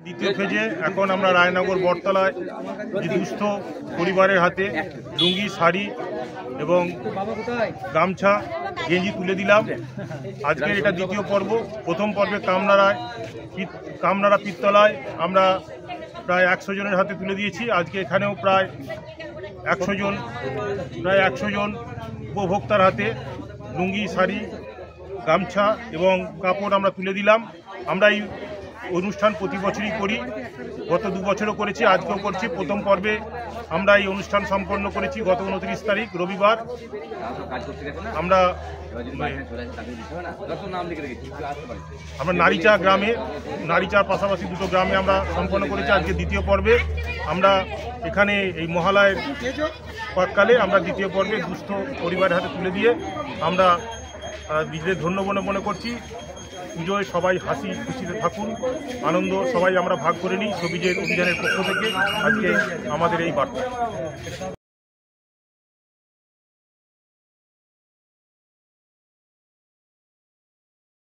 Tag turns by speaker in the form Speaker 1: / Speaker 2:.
Speaker 1: দ্বিতীয় ফেজে এখন আমরা রায়নগর বটতলায় যে দুস্থ পরিবারের হাতে লুঙ্গি, শাড়ি এবং গামছা, গেঞ্জি তুলে দিলাম। আজকের এটা দ্বিতীয় পর্ব। প্রথম পর্বে কামনাড়া পীরতলায় আমরা প্রায় 100 জনের হাতে তুলে দিয়েছি। আজকে এখানেও প্রায় 100 জন উপভোক্তার হাতে লুঙ্গি, শাড়ি, গামছা এবং কাপড় আমরা তুলে দিলাম। আমরা এই অনুষ্ঠান প্রতি বছরই করি, গত 2 বছরও করেছি, আজকেও করছি। প্রথম পর্বে আমরা এই অনুষ্ঠান সম্পন্ন করেছি গত 29 তারিখ রবিবার। আমরা নারীচার পাশাপাশি 2টো গ্রামে আমরা সম্পন্ন করেছি। আজকে দ্বিতীয় পর্বে আমরা এখানে এই মহালয়ের প্রাক্কালে আমরা দ্বিতীয় পর্বে দুস্থ পরিবারের হাতে তুলে দিয়ে আমরা নিজেদের ধন্য বলে মনে করছি। পুজোয় সবাই হাসি খুশিতে থাকুন, আনন্দ সবাই আমরা ভাগ করে নিই। সবিজের অভিযানের পক্ষ থেকে আজকে আমাদের এই বার্তা।